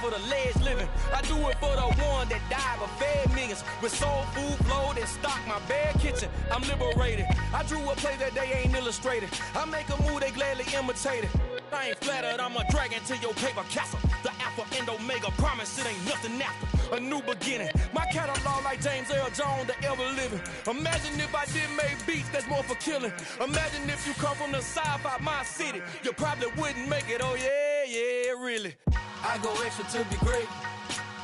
for the ledge living. I do it for the one that died but fed millions. With soul food flow that stock my bare kitchen. I'm liberated. I drew a play that they ain't illustrated. I make a move they gladly imitate it. I ain't flattered, I'm a dragon to your paper castle. The alpha and omega, promise it ain't nothing after. A new beginning. My catalog like James Earl Jones, the ever living. Imagine if I did make beats that's more for killing. Imagine if you come from the sci-fi, my city. You probably wouldn't make it, oh yeah, really. I go extra to be great.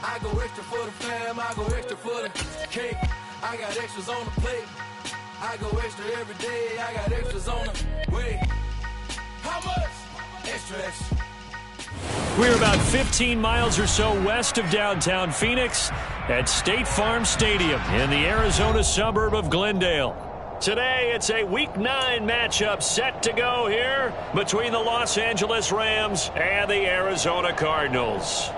I go extra for the fam, I go extra for the cake. I got extras on the plate. I go extra every day, I got extras on the way. How much? Extra, extra. We're about 15 miles or so west of downtown Phoenix at State Farm Stadium in the Arizona suburb of Glendale. Today, it's a Week 9 matchup set to go here between the Los Angeles Rams and the Arizona Cardinals.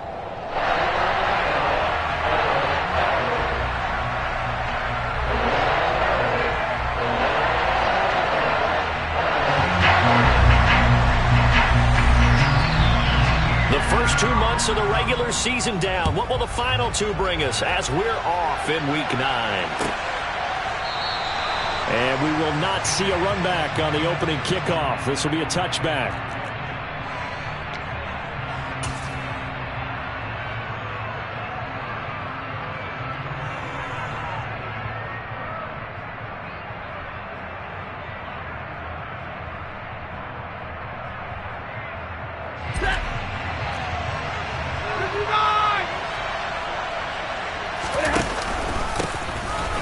The first 2 months of the regular season down. What will the final 2 bring us as we're off in Week 9? And we will not see a run back on the opening kickoff. This will be a touchback.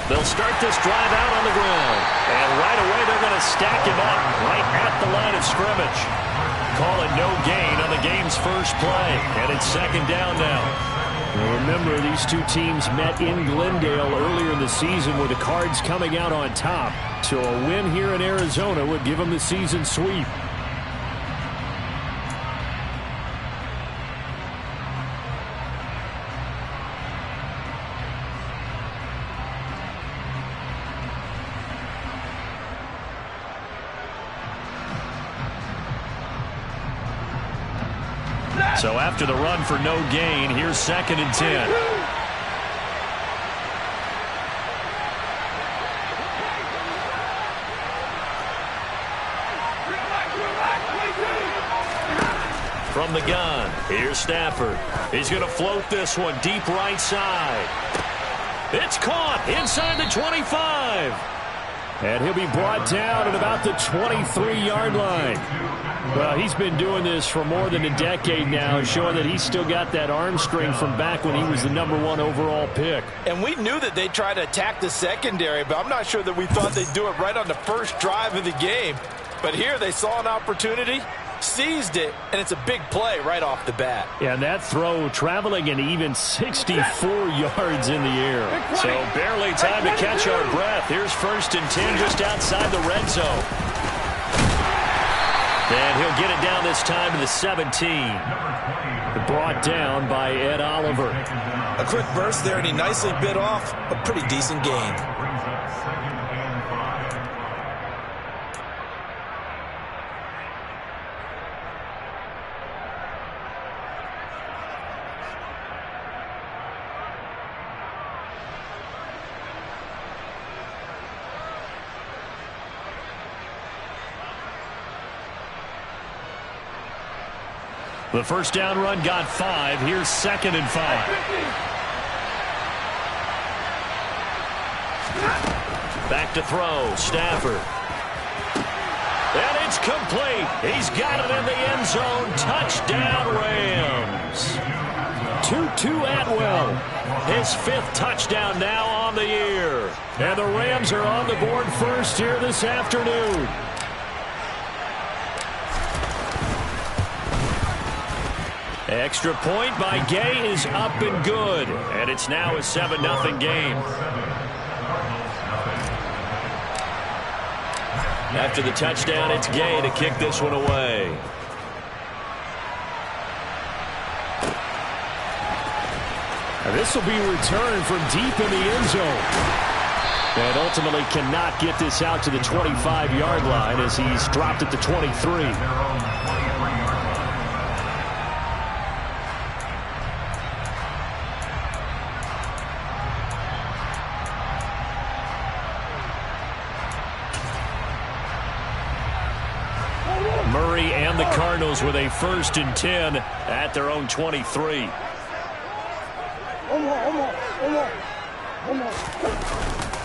They'll start this drive out on the ground. And right away, they're going to stack him up right at the line of scrimmage. Call it no gain on the game's first play. And it's second down now. Now remember, these two teams met in Glendale earlier in the season with the Cards coming out on top. So a win here in Arizona would give them the season sweep. So after the run for no gain, here's 2nd and 10. From the gun, here's Stafford. He's going to float this one deep right side. It's caught inside the 25. And he'll be brought down at about the 23-yard line. Well, he's been doing this for more than a decade now, showing that he's still got that arm strength from back when he was the #1 overall pick. And we knew that they'd try to attack the secondary, but I'm not sure that we thought they'd do it right on the first drive of the game. But here they saw an opportunity, seized it, and it's a big play right off the bat. Yeah, and that throw traveling an even 64 yards in the air. So barely time to catch our breath. Here's 1st and 10 just outside the red zone. And he'll get it down this time to the 17. Brought down by Ed Oliver. A quick burst there, and he nicely bit off a pretty decent gain. The first down run got 5. Here's 2nd and 5. Back to throw. Stafford. And it's complete. He's got it in the end zone. Touchdown, Rams. Tutu Atwell. His 5th touchdown now on the year. And the Rams are on the board first here this afternoon. Extra point by Gay is up and good. And it's now a 7-0 game. After the touchdown, it's Gay to kick this one away. And this will be returned from deep in the end zone. And ultimately cannot get this out to the 25-yard line as he's dropped at the 23. 2 secondary and the Cardinals with a 1st and 10 at their own 23.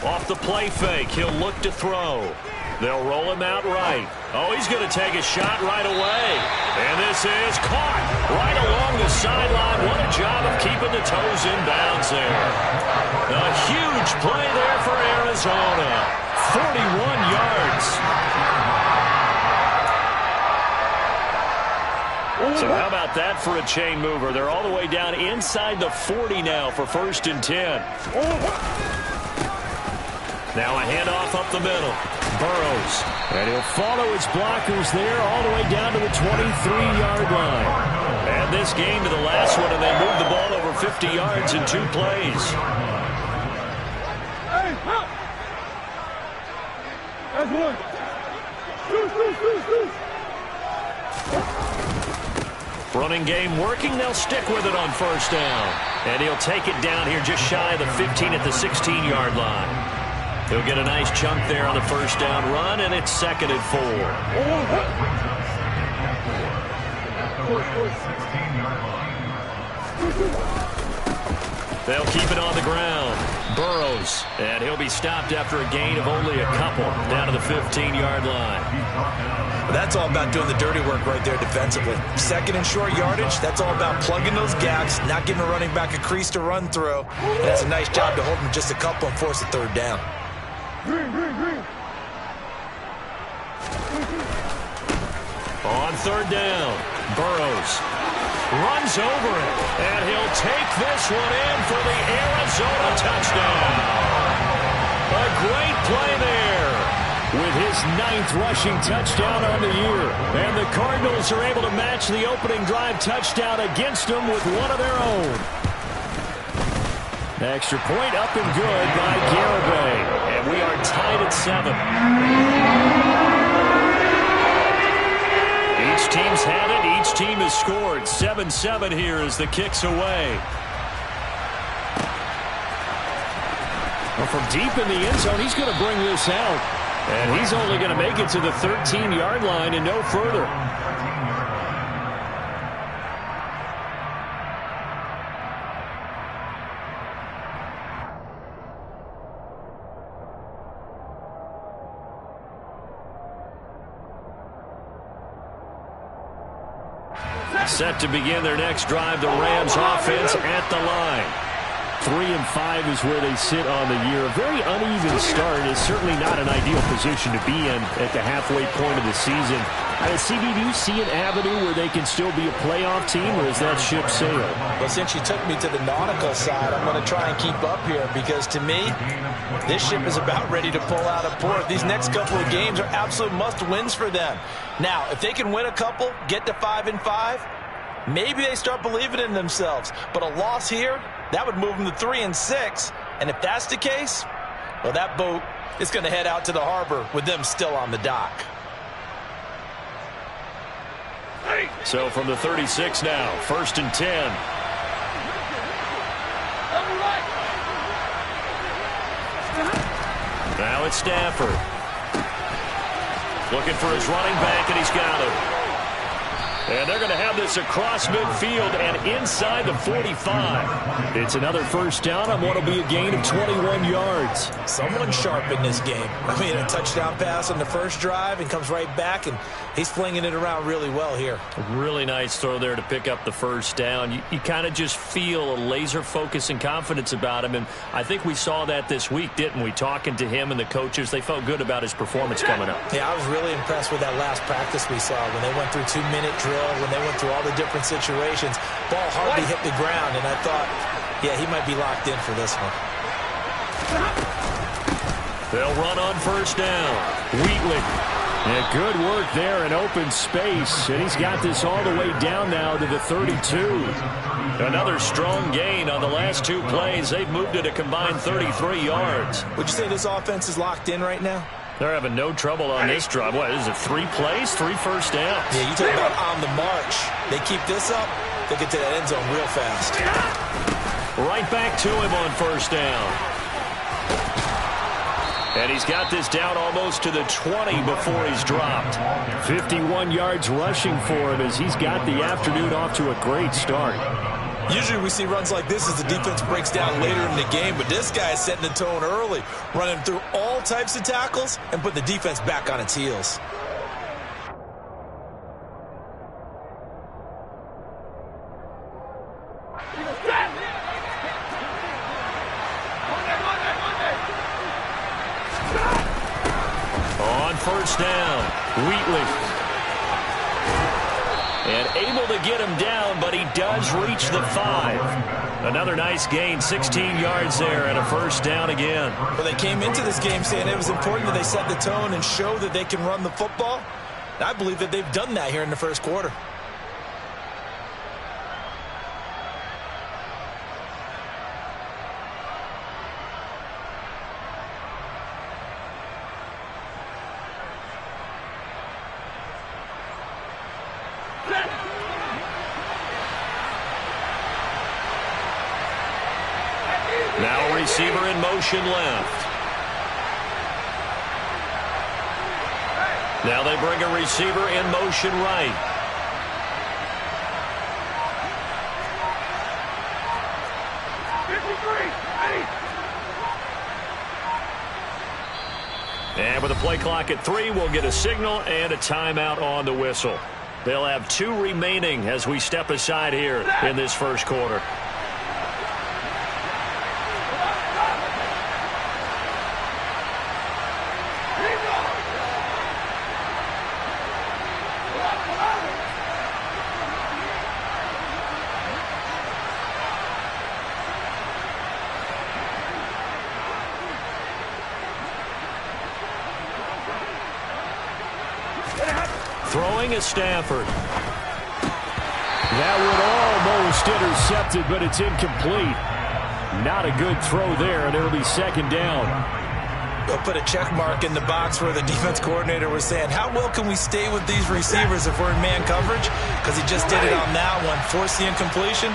Off the play fake, he'll look to throw. They'll roll him out right. Oh, he's going to take a shot right away. And this is caught right along the sideline. What a job of keeping the toes in bounds there. A huge play there for Arizona. 41 yards. So how about that for a chain mover? They're all the way down inside the 40 now for 1st and 10. Now a handoff up the middle. Burrows. And he'll follow his blockers there all the way down to the 23-yard line. And this game to the last one, and they moved the ball over 50 yards in 2 plays. That's one. Running game working. They'll stick with it on 1st down. And he'll take it down here just shy of the 15 at the 16-yard line. He'll get a nice chunk there on the 1st down run, and it's 2nd and 4. They'll keep it on the ground. Burrows, and he'll be stopped after a gain of only a couple down to the 15-yard line. That's all about doing the dirty work right there defensively. 2nd and short yardage, that's all about plugging those gaps, not giving a running back a crease to run through. And that's a nice job to hold him just a couple and force a 3rd down. On 3rd down, Burrows runs over it, and he'll take this one in for the Arizona touchdown. A great play there with his 9th rushing touchdown on the year. And the Cardinals are able to match the opening drive touchdown against them with one of their own. Extra point up and good by Garibay. And we are tied at 7. Each team's had it. Each team has scored. 7-7 here as the kick's away. Well, from deep in the end zone, he's going to bring this out. And he's only going to make it to the 13-yard line and no further. Set to begin their next drive, the Rams offense at the line. 3-5 is where they sit on the year. A very uneven start is certainly not an ideal position to be in at the halfway point of the season. CB, do you see an avenue where they can still be a playoff team, or is that ship sailed? Well, since you took me to the nautical side, I'm going to try and keep up here because, to me, this ship is about ready to pull out of port. These next couple of games are absolute must-wins for them. Now, if they can win a couple, get to 5-5, maybe they start believing in themselves. But a loss here, that would move them to 3-6. And if that's the case, well, that boat is going to head out to the harbor with them still on the dock. So from the 36 now, 1st and 10. Now it's Stafford. Looking for his running back, and he's got him. And they're going to have this across midfield and inside the 45. It's another 1st down on what will be a gain of 21 yards. Someone sharp in this game. I mean, a touchdown pass on the first drive and comes right back, and he's flinging it around really well here. A really nice throw there to pick up the 1st down. You kind of just feel a laser focus and confidence about him, and I think we saw that this week, didn't we? Talking to him and the coaches, they felt good about his performance coming up. Yeah, I was really impressed with that last practice we saw when they went through 2-minute drill, when they went through all the different situations. Ball hardly hit the ground, and I thought, yeah, he might be locked in for this one. They'll run on 1st down. Wheatley. Yeah, good work there in open space, and he's got this all the way down now to the 32. Another strong gain on the last 2 plays. They've moved it a combined 33 yards. Would you say this offense is locked in right now? They're having no trouble on this drive. What, is it 3 plays, 3 1st downs? Yeah, you talk about on the march. They keep this up, they get to that end zone real fast. Right back to him on 1st down. And he's got this down almost to the 20 before he's dropped. 51 yards rushing for him as he's got the afternoon off to a great start. Usually we see runs like this as the defense breaks down later in the game, but this guy is setting the tone early, running through all types of tackles and put the defense back on its heels. On first down, Wheatley. And able to get him down, but he does reach the 5. Another nice gain, 16 yards there, and a first down again. Well, they came into this game saying it was important that they set the tone and show that they can run the football. And I believe that they've done that here in the first quarter. Now receiver in motion left. Now they bring a receiver in motion right. And with the play clock at 3, we'll get a signal and a timeout on the whistle. They'll have 2 remaining as we step aside here in this first quarter. Throwing is Stafford. That would almost intercepted, but it's incomplete. Not a good throw there, and it'll be second down. They'll put a check mark in the box where the defense coordinator was saying, how well can we stay with these receivers if we're in man coverage? Because he just did it on that one, forced the incompletion.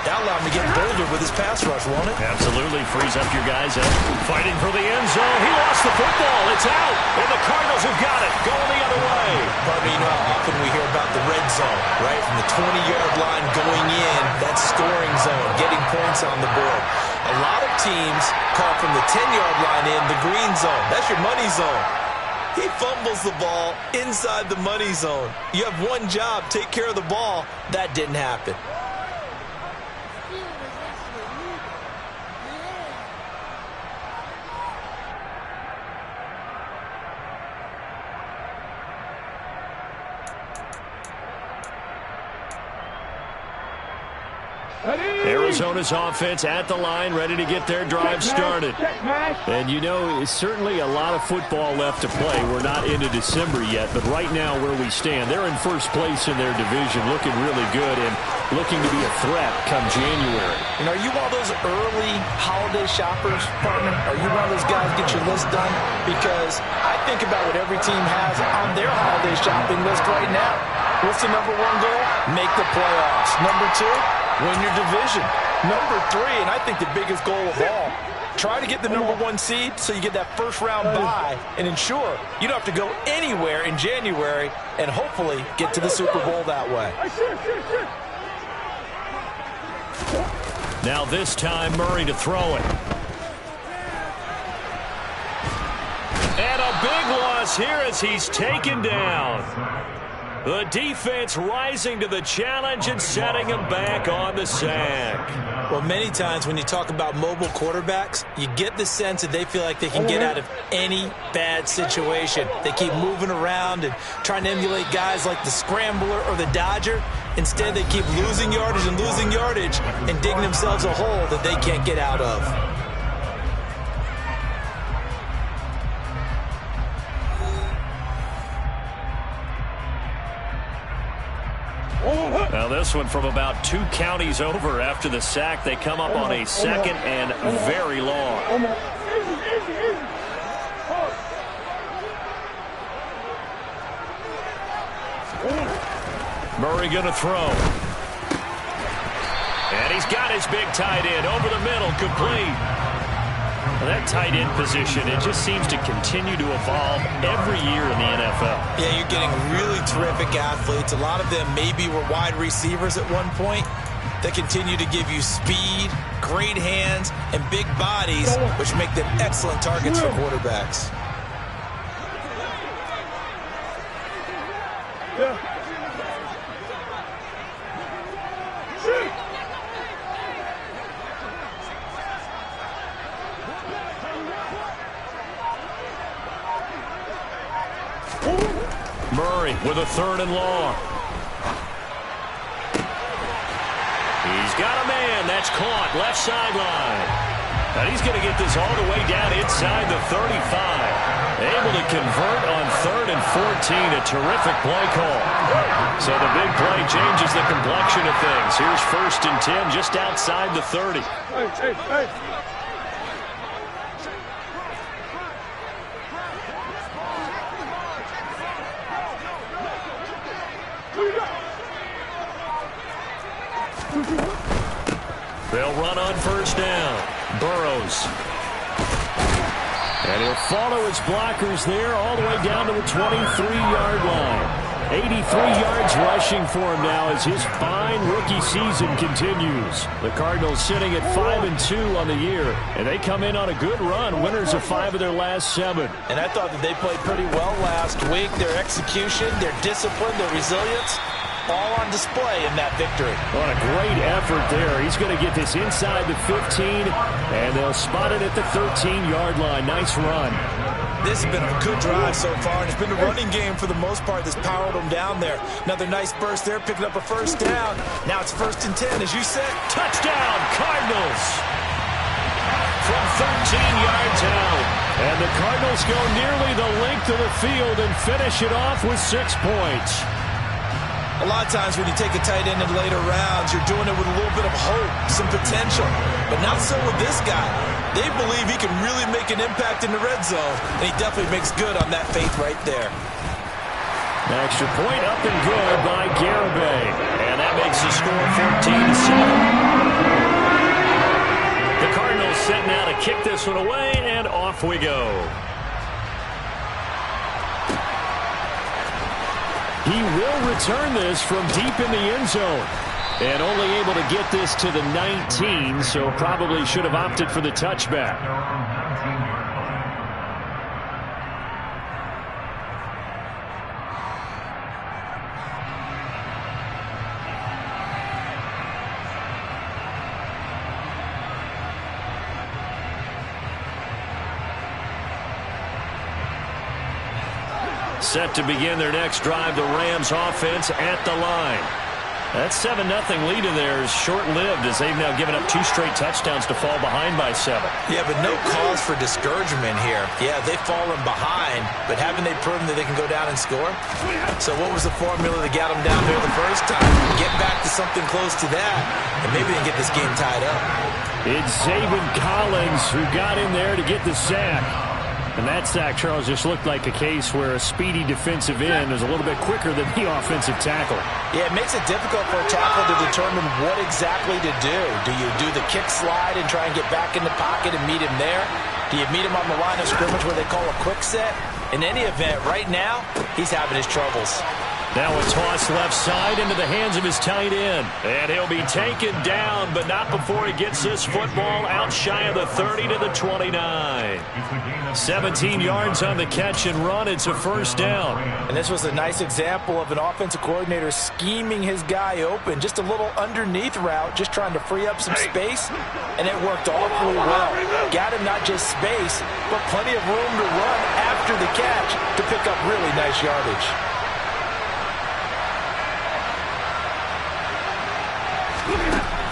That allowed him to get bolder with his pass rush, won't it? Absolutely. Frees up your guys up. Fighting for the end zone. He lost the football. It's out. And the Cardinals have got it. Going the other way. Barbie, you know how often we hear about the red zone, right? From the 20-yard line going in, that scoring zone, getting points on the board. A lot of teams call from the 10-yard line in the green zone. That's your money zone. He fumbles the ball inside the money zone. You have one job, take care of the ball. That didn't happen. Arizona's offense at the line, ready to get their drive started. And you know, it's certainly a lot of football left to play. We're not into December yet, but right now where we stand, they're in first place in their division, looking really good and looking to be a threat come January. And are you one of those early holiday shoppers, partner? Are you one of those guys get your list done? Because I think about what every team has on their holiday shopping list right now. What's the number 1 goal? Make the playoffs. Number 2, win your division. Number 3, and I think the biggest goal of all, try to get the number 1 seed so you get that first round bye and ensure you don't have to go anywhere in January and hopefully get to the Super Bowl that way. Now this time Murray to throw it. And a big loss here as he's taken down. The defense rising to the challenge and setting him back on the sack. Well, many times when you talk about mobile quarterbacks, you get the sense that they feel like they can get out of any bad situation. They keep moving around and trying to emulate guys like the Scrambler or the Dodger. Instead, they keep losing yardage and digging themselves a hole that they can't get out of. Now this one from about 2 counties over after the sack. They come up on a 2nd and very long. Murray going to throw. And he's got his big tight end over the middle, complete. Well, that tight end position, it just seems to continue to evolve every year in the NFL. Yeah, you're getting really terrific athletes. A lot of them maybe were wide receivers at one point. They continue to give you speed, great hands, and big bodies, which make them excellent targets for quarterbacks. Murray with a 3rd and long. He's got a man. That's caught. Left sideline. And he's going to get this all the way down inside the 35. Able to convert on 3rd and 14. A terrific play call. So the big play changes the complexion of things. Here's 1st and 10 just outside the 30. Hey. They'll run on 1st down. Burrows. And he'll follow his blockers there all the way down to the 23-yard line. 83 yards rushing for him now as his fine rookie season continues. The Cardinals sitting at 5-2 on the year, and they come in on a good run, winners of 5 of their last 7. And I thought that they played pretty well last week. Their execution, their discipline, their resilience, all on display in that victory. What a great effort there. He's going to get this inside the 15, and they'll spot it at the 13-yard line. Nice run. This has been a good drive so far, and it's been a running game for the most part that's powered them down there. Another nice burst there, picking up a 1st down. Now it's 1st and 10, as you said. Touchdown, Cardinals! From 13 yards out. And the Cardinals go nearly the length of the field and finish it off with 6 points. A lot of times when you take a tight end in later rounds, you're doing it with a little bit of hope, some potential. But not so with this guy. They believe he can really make an impact in the red zone, and he definitely makes good on that faith right there. An extra point up and good by Garibay. And that makes the score 14-7. The Cardinals set now to kick this one away, and off we go. He will return this from deep in the end zone. And only able to get this to the 19, so probably should have opted for the touchback. Set to begin their next drive, the Rams offense at the line. That 7-0 lead in there is short-lived as they've now given up 2 straight touchdowns to fall behind by 7. Yeah, but no cause for discouragement here. Yeah, they've fallen behind, but haven't they proven that they can go down and score? So what was the formula that got them down there the first time? Get back to something close to that, and maybe they can get this game tied up. It's Zaven Collins who got in there to get the sack. And that sack, Charles, just looked like a case where a speedy defensive end is a little bit quicker than the offensive tackle. Yeah, it makes it difficult for a tackle to determine what exactly to do. Do you do the kick slide and try and get back in the pocket and meet him there? Do you meet him on the line of scrimmage where they call a quick set? In any event, right now, he's having his troubles. Now a toss left side into the hands of his tight end. And he'll be taken down, but not before he gets this football out shy of the 30 to the 29. 17 yards on the catch and run. It's a 1st down. And this was a nice example of an offensive coordinator scheming his guy open. Just a little underneath route, just trying to free up some space. And it worked awfully well. Got him not just space, but plenty of room to run after the catch to pick up really nice yardage.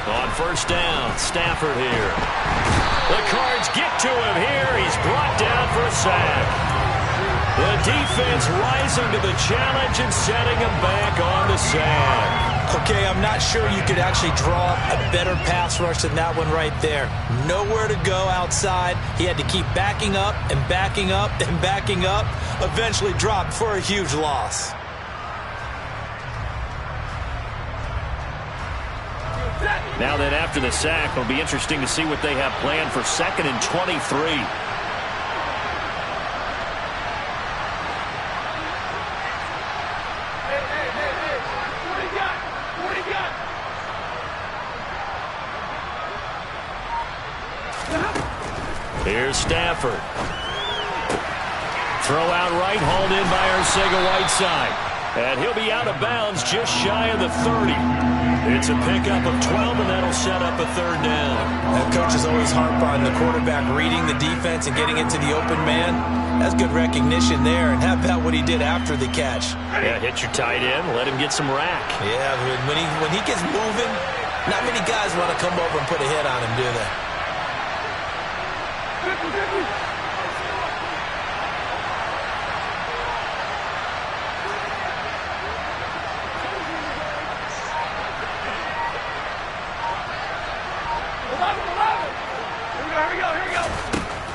On 1st down, Stafford here. The Cards get to him here. He's brought down for a sack. The defense rising to the challenge and setting him back on the sack. Okay, I'm not sure you could actually draw a better pass rush than that one right there. Nowhere to go outside. He had to keep backing up and backing up and backing up. Eventually dropped for a huge loss. Now then, after after the sack. It'll be interesting to see what they have planned for 2nd and 23. Here's Stafford. Throw out right, hauled in by Arcega-Whiteside. And he'll be out of bounds just shy of the 30. It's a pickup of 12, and that'll set up a 3rd down. That coach is always harp on the quarterback reading the defense and getting into the open man. That's good recognition there. And how about what he did after the catch? Yeah, hit your tight end, let him get some rack. Yeah, when he gets moving, not many guys want to come over and put a hit on him, do they?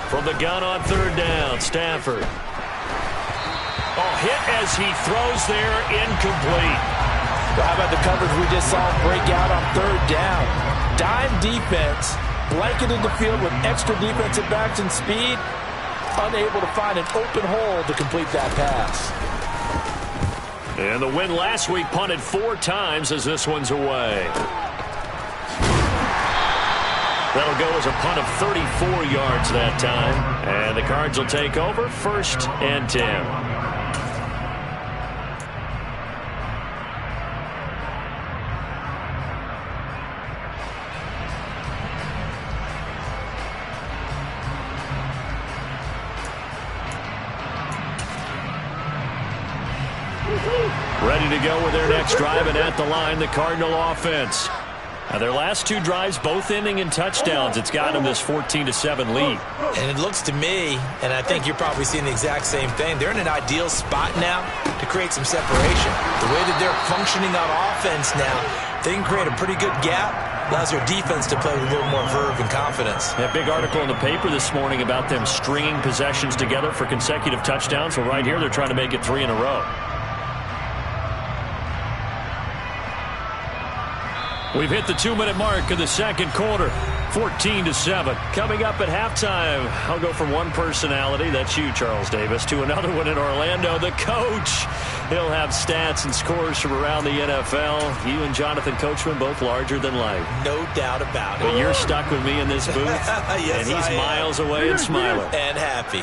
From the gun on 3rd down, Stafford. Oh, hit as he throws there, incomplete. Well, how about the coverage we just saw break out on 3rd down? Dime defense, blanketed the field with extra defensive backs and speed, unable to find an open hole to complete that pass. And the win last week punted 4 times as this one's away. That'll go as a punt of 34 yards that time. And the Cards will take over 1st and 10. Ready to go with their next drive, and at the line, the Cardinal offense. Now, their last 2 drives, both ending in touchdowns. It's got them this 14-7 lead. And it looks to me, and I think you're probably seeing the exact same thing, they're in an ideal spot now to create some separation. The way that they're functioning on offense now, they can create a pretty good gap. Allows their defense to play with a little more verve and confidence. A big article in the paper this morning about them stringing possessions together for consecutive touchdowns. Well, right here, they're trying to make it 3 in a row. We've hit the 2-minute mark of the 2nd quarter. 14-7. Coming up at halftime, I'll go from one personality, that's you, Charles Davis, to another one in Orlando, the coach. He'll have stats and scores from around the NFL. You and Jonathan Coachman, both larger than life. No doubt about it. But you're stuck with me in this booth, yes, and he's miles away and smiling. And happy.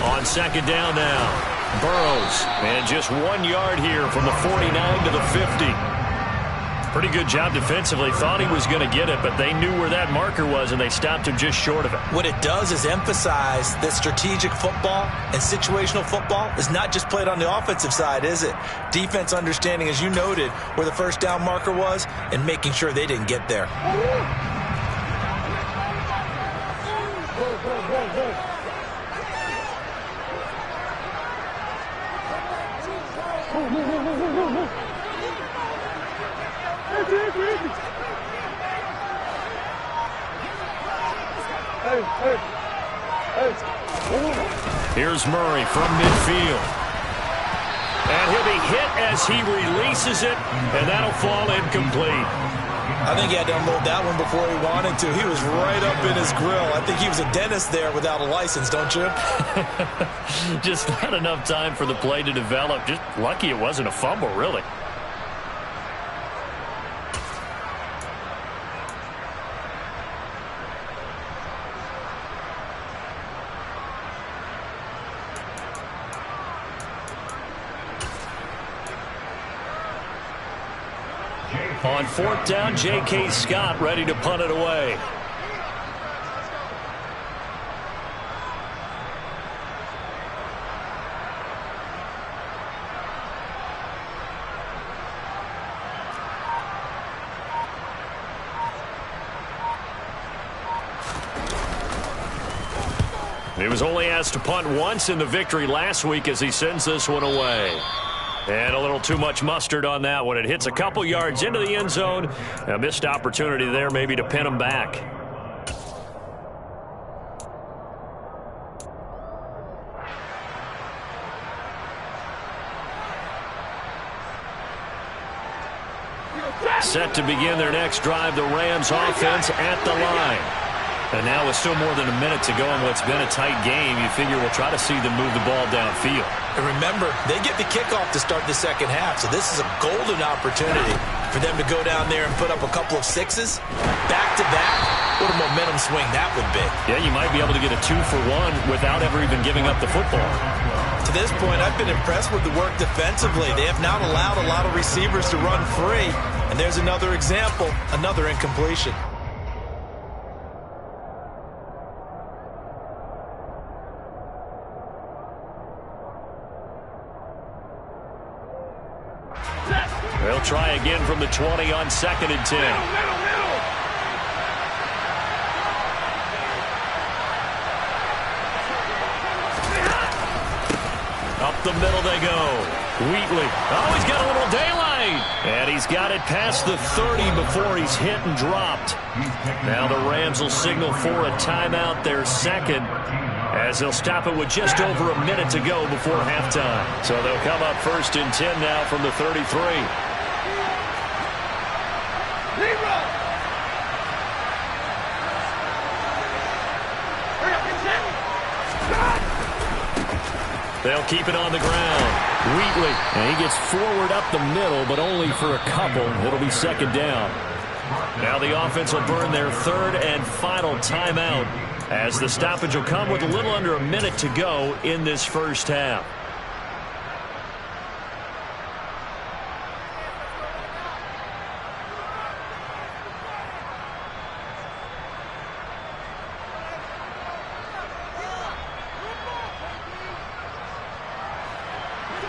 On 2nd down now. Burrows, and just 1 yard here from the 49 to the 50. Pretty good job defensively. Thought he was going to get it, but they knew where that marker was, and they stopped him just short of it. What it does is emphasize that strategic football and situational football is not just played on the offensive side, is it? Defense understanding, as you noted, where the 1st down marker was and making sure they didn't get there. Here's Murray from midfield. And he'll be hit as he releases it, and that'll fall incomplete. I think he had to unload that one before he wanted to. He was right up in his grill. I think he was a dentist there without a license, don't you? Just not enough time for the play to develop. Just lucky it wasn't a fumble, really. On 4th down, J.K. Scott ready to punt it away. He was only asked to punt once in the victory last week as he sends this one away. And a little too much mustard on that one. It hits a couple yards into the end zone. A missed opportunity there maybe to pin him back. Set to begin their next drive, the Rams offense at the line. And now with still more than a minute to go in what's been a tight game, you figure we'll try to see them move the ball downfield. And remember, they get the kickoff to start the second half, so this is a golden opportunity for them to go down there and put up a couple of sixes back-to-back. What a momentum swing that would be. Yeah, you might be able to get a 2-for-1 without ever even giving up the football. To this point, I've been impressed with the work defensively. They have not allowed a lot of receivers to run free. And there's another example, another incompletion. They'll try again from the 20 on 2nd and 10. Up the middle they go. Wheatley. Oh, he's got a little daylight. And he's got it past the 30 before he's hit and dropped. Now the Rams will signal for a timeout, their second, as they'll stop it with just over a minute to go before halftime. So they'll come up 1st and 10 now from the 33. They'll keep it on the ground. Wheatley, and he gets forward up the middle, but only for a couple. It'll be 2nd down. Now the offense will burn their 3rd and final timeout, as the stoppage will come with a little under a minute to go in this first half.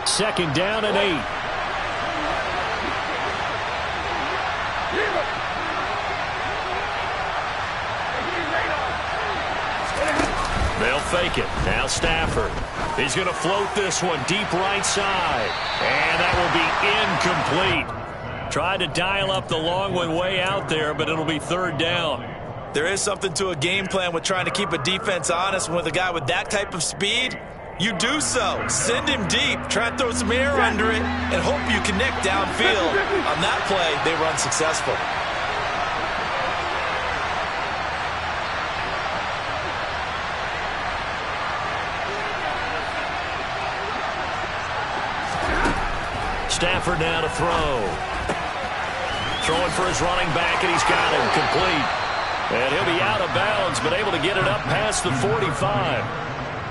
Second down and 8. They'll fake it. Now Stafford. He's going to float this one deep right side. And that will be incomplete. Tried to dial up the long one way out there, but it'll be 3rd down. There is something to a game plan with trying to keep a defense honest. With a guy with that type of speed, you do so. Send him deep. Try and throw some air under it and hope you connect downfield. On that play, they run successful. Stafford now to throw. Throwing for his running back, and he's got him complete. And he'll be out of bounds, but able to get it up past the 45.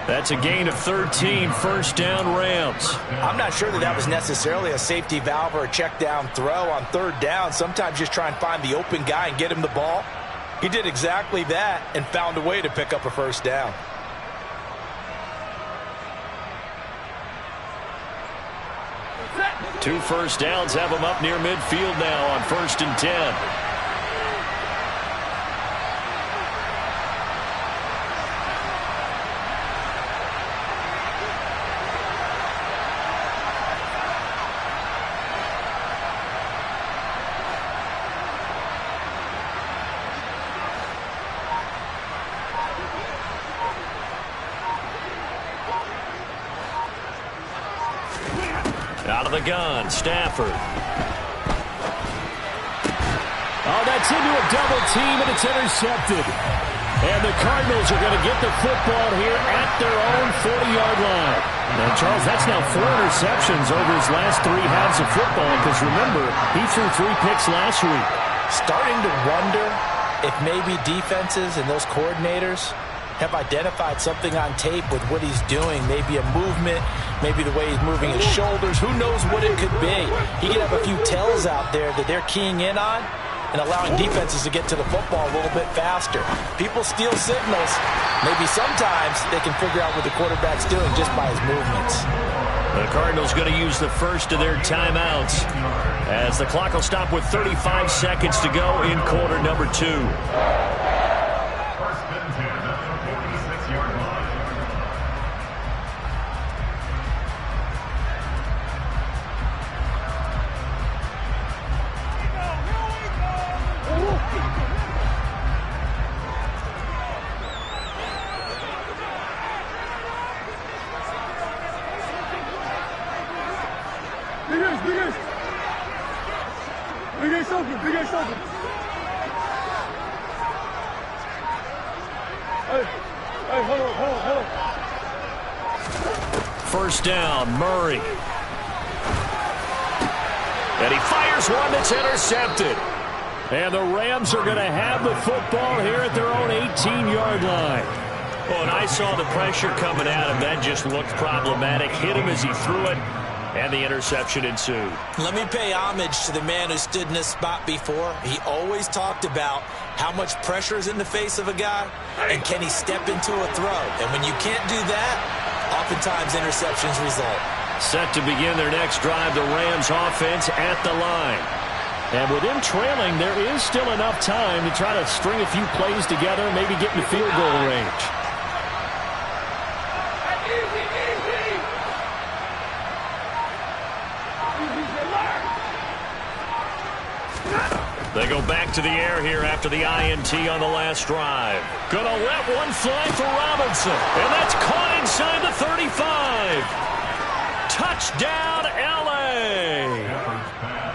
That's a gain of 13, 1st down Rams. I'm not sure that was necessarily a safety valve or a check down throw on 3rd down. Sometimes just try and find the open guy and get him the ball. He did exactly that and found a way to pick up a 1st down. Two 1st downs have him up near midfield now on 1st and 10. Out of the gun, Stafford. Oh, that's into a double team, and it's intercepted. And the Cardinals are going to get the football here at their own 40-yard line. And, Charles, that's now 4 interceptions over his last 3 halves of football, because, remember, he threw 3 picks last week. Starting to wonder if maybe defenses and those coordinators have identified something on tape with what he's doing. Maybe a movement, maybe the way he's moving his shoulders. Who knows what it could be? He could have a few tells out there that they're keying in on and allowing defenses to get to the football a little bit faster. People steal signals. Maybe sometimes they can figure out what the quarterback's doing just by his movements. The Cardinals going to use the first of their timeouts as the clock will stop with 35 seconds to go in quarter number 2. shoulder. Bring your shoulder. Hey, hold on. First down, Murray. And he fires one that's intercepted. And the Rams are going to have the football here at their own 18-yard line. Oh, and I saw the pressure coming at him. That just looked problematic. Hit him as he threw it, and the interception ensued. Let me pay homage to the man who stood in this spot before. He always talked about how much pressure is in the face of a guy, and can he step into a throw. And when you can't do that, oftentimes interceptions result. Set to begin their next drive, the Rams offense at the line. And with them trailing, there is still enough time to try to string a few plays together, maybe get in the field goal range. They go back to the air here after the INT on the last drive. Gonna let one fly for Robinson. And that's caught inside the 35. Touchdown, L.A.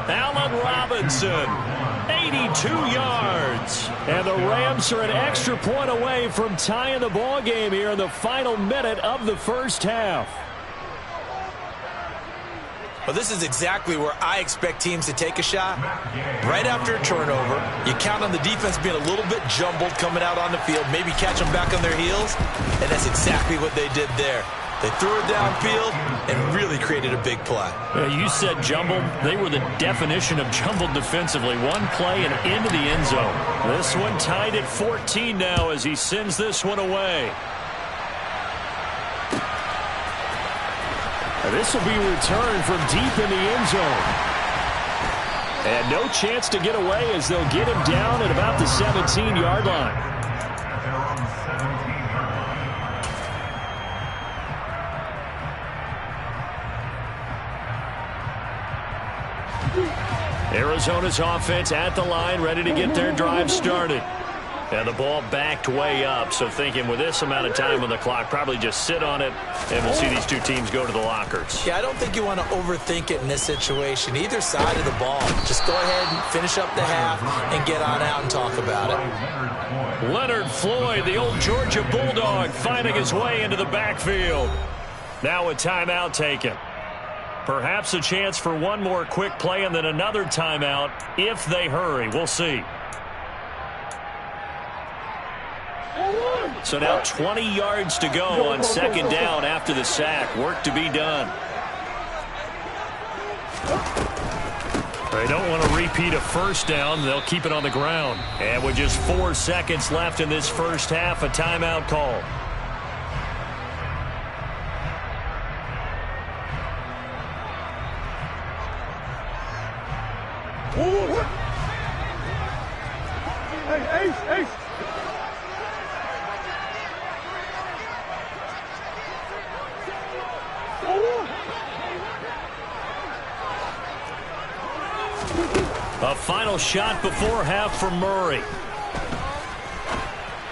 Allen Robinson, 82 yards. And the Rams are an extra point away from tying the ball game here in the final minute of the first half. Well, this is exactly where I expect teams to take a shot. Right after a turnover, you count on the defense being a little bit jumbled coming out on the field, maybe catch them back on their heels, and that's exactly what they did there. They threw it downfield and really created a big play. You said jumbled. They were the definition of jumbled defensively. One play and into the end zone. This one tied at 14 now as he sends this one away. This will be returned from deep in the end zone. And no chance to get away as they'll get him down at about the 17-yard line. Arizona's offense at the line, ready to get their drive started. And the ball backed way up, so thinking with this amount of time on the clock, probably just sit on it, and we'll see these two teams go to the lockers. Yeah, I don't think you want to overthink it in this situation. Either side of the ball. Just go ahead and finish up the half and get on out and talk about it. Leonard Floyd, the old Georgia Bulldog, finding his way into the backfield. Now a timeout taken. Perhaps a chance for one more quick play and then another timeout if they hurry. We'll see. So now 20 yards to go on second down after the sack. Work to be done. They don't want to repeat a first down. They'll keep it on the ground. And with just 4 seconds left in this first half, a timeout call. Hey, Ace. A final shot before half for Murray.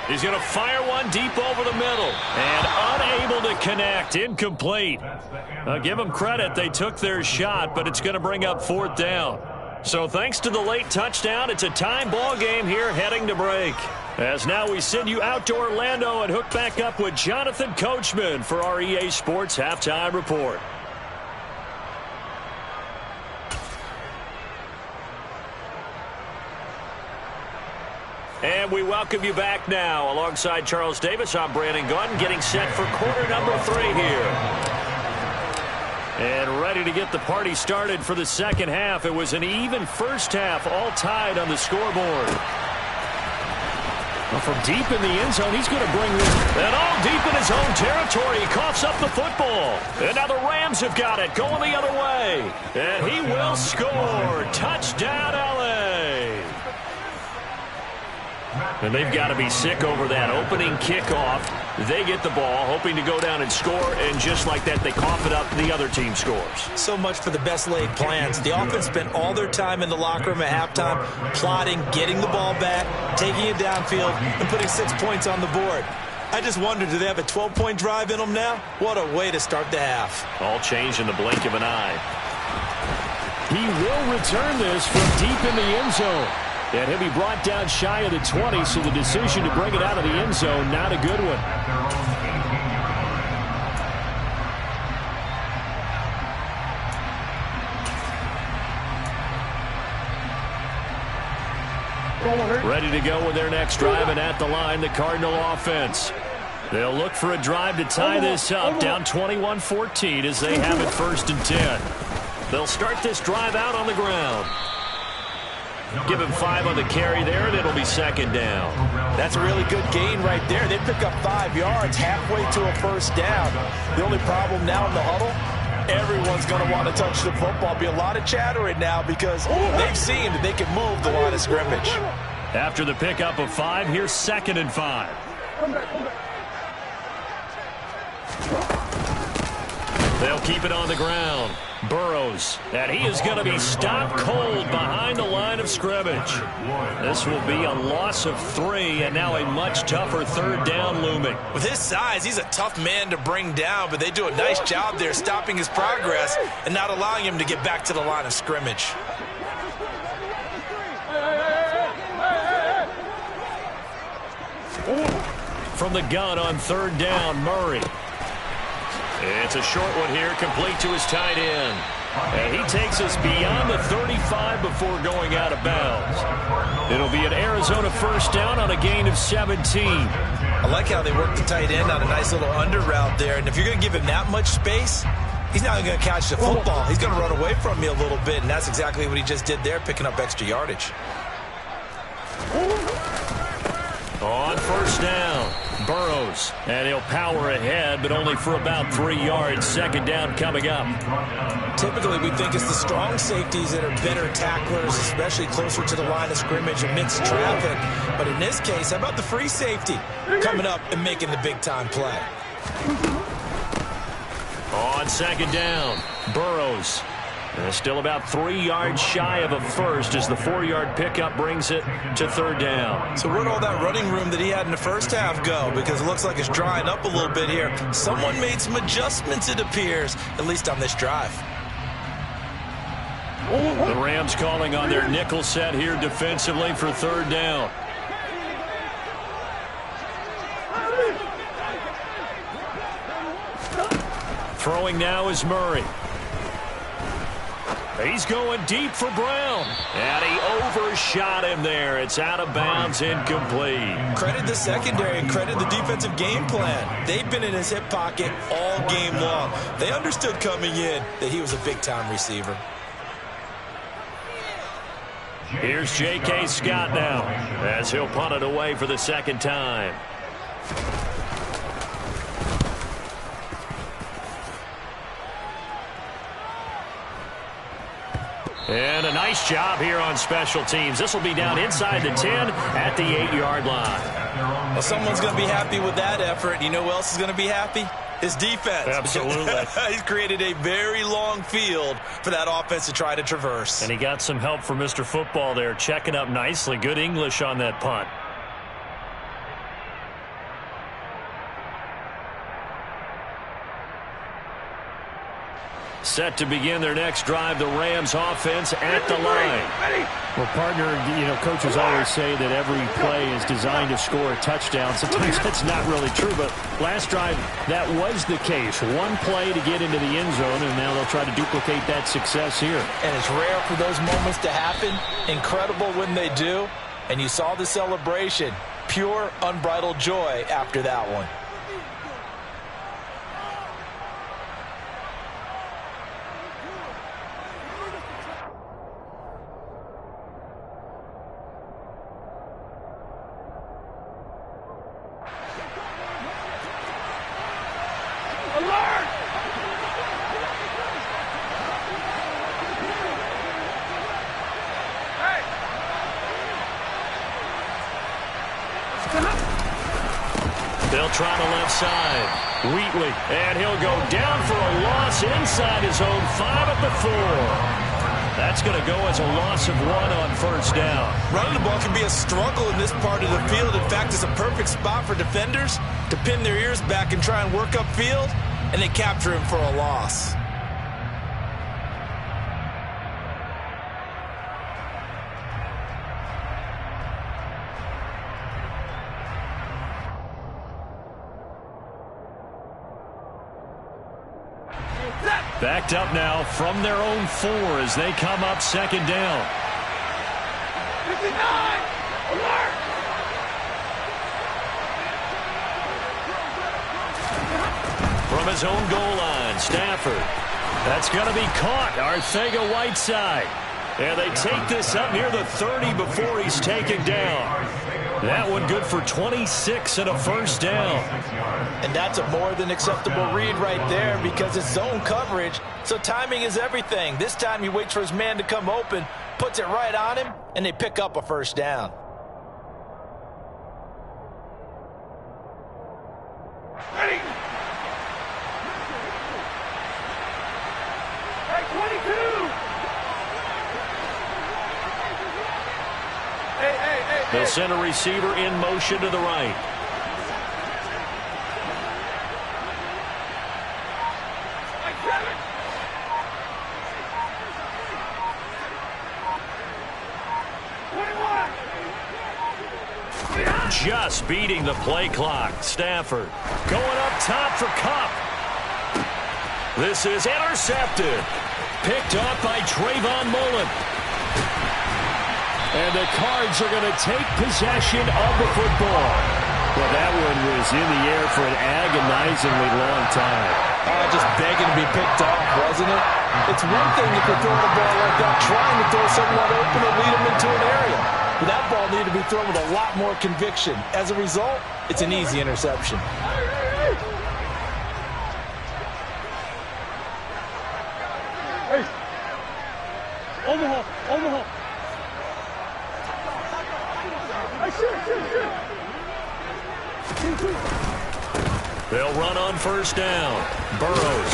He's going to fire one deep over the middle. And unable to connect. Incomplete. I'll give them credit. They took their shot, but it's going to bring up fourth down. So thanks to the late touchdown, it's a time ball game here heading to break. As now we send you out to Orlando and hook back up with Jonathan Coachman for our EA Sports Halftime Report. And we welcome you back now. Alongside Charles Davis, I'm Brandon Gunn, getting set for quarter number 3 here. And ready to get the party started for the second half. It was an even first half, all tied on the scoreboard. Well, from deep in the end zone, he's going to bring this. And all deep in his own territory, he coughs up the football. And now the Rams have got it, going the other way. And he will score. Touchdown, L.A. And they've got to be sick over that opening kickoff. They get the ball, hoping to go down and score, and just like that, they cough it up, the other team scores. So much for the best laid plans. The offense spent all their time in the locker room at halftime, plotting, getting the ball back, taking it downfield, and putting 6 points on the board. I just wonder, do they have a 12-point drive in them now? What a way to start the half. All changed in the blink of an eye. He will return this from deep in the end zone. And he'll be brought down shy of the 20, so the decision to bring it out of the end zone, not a good one. Ready to go with their next drive, and at the line, the Cardinal offense. They'll look for a drive to tie this up, down 21-14 as they have it 1st and 10. They'll start this drive out on the ground. Give him 5 on the carry there, and it'll be 2nd down. That's a really good gain right there. They pick up 5 yards halfway to a 1st down. The only problem now in the huddle, everyone's going to want to touch the football. Be a lot of chattering now because they've seen that they can move the line of scrimmage. After the pickup of 5, here's 2nd and 5. They'll keep it on the ground. Burrows, and he is going to be stopped cold behind the line of scrimmage. This will be a loss of 3, and now a much tougher 3rd down looming. With his size, he's a tough man to bring down, but they do a nice job there stopping his progress and not allowing him to get back to the line of scrimmage. From the gun on 3rd down, Murray. It's a short one here, complete to his tight end. And he takes us beyond the 35 before going out of bounds. It'll be an Arizona 1st down on a gain of 17. I like how they work the tight end on a nice little under route there. And if you're going to give him that much space, he's not going to catch the football. He's going to run away from you a little bit, and that's exactly what he just did there, picking up extra yardage. On 1st down, Burrows, and he'll power ahead, but only for about 3 yards. 2nd down coming up. Typically, we think it's the strong safeties that are better tacklers, especially closer to the line of scrimmage amidst traffic. But in this case, how about the free safety coming up and making the big-time play? On 2nd down, Burrows. And still about 3 yards shy of a 1st as the 4-yard pickup brings it to 3rd down. So where'd all that running room that he had in the 1st half go? Because it looks like it's drying up a little bit here. Someone made some adjustments, it appears, at least on this drive. The Rams calling on their nickel set here defensively for 3rd down. Throwing now is Murray. He's going deep for Brown. And he overshot him there. It's out of bounds, incomplete. Credit the secondary and credit the defensive game plan. They've been in his hip pocket all game long. They understood coming in that he was a big-time receiver. Here's J.K. Scott now as he'll punt it away for the 2nd time. And a nice job here on special teams. This will be down inside the 10 at the 8-yard line. Well, someone's going to be happy with that effort. You know who else is going to be happy? His defense. Absolutely. He's created a very long field for that offense to try to traverse. And he got some help from Mr. Football there, checking up nicely. Good English on that punt. Set to begin their next drive, the Rams offense at the line. Well, partner, coaches always say that every play is designed to score a touchdown. Sometimes that's not really true, but last drive, that was the case. One play to get into the end zone, and now they'll try to duplicate that success here. And it's rare for those moments to happen. Incredible when they do. And you saw the celebration. Pure, unbridled joy after that one. They'll try the left side. Wheatley, and he'll go down for a loss inside his own 5 at the 4. That's going to go as a loss of 1 on 1st down. Running the ball can be a struggle in this part of the field. In fact, it's a perfect spot for defenders to pin their ears back and try and work upfield, and they capture him for a loss. Backed up now from their own 4 as they come up second down. 59! Alert! From his own goal line, Stafford. That's going to be caught. Arcega-Whiteside. And they take this up near the 30 before he's taken down. That one good for 26 and a first down. And that's a more than acceptable read right there because it's zone coverage, so timing is everything. This time he waits for his man to come open, puts it right on him, and they pick up a first down. Ready! Hey, 22! Hey. They'll send a receiver in motion to the right. Just beating the play clock. Stafford going up top for Kupp. This is intercepted. Picked off by Trayvon Mullen. And the Cards are going to take possession of the football. Well, that one was in the air for an agonizingly long time. Just begging to be picked off, wasn't it? It's one thing if you're throwing a ball like that, trying to throw someone open or lead them into an area. But that ball needed to be thrown with a lot more conviction. As a result, it's an easy interception. Hey! Omaha! Hey, shit! They'll run on first down. Burrows.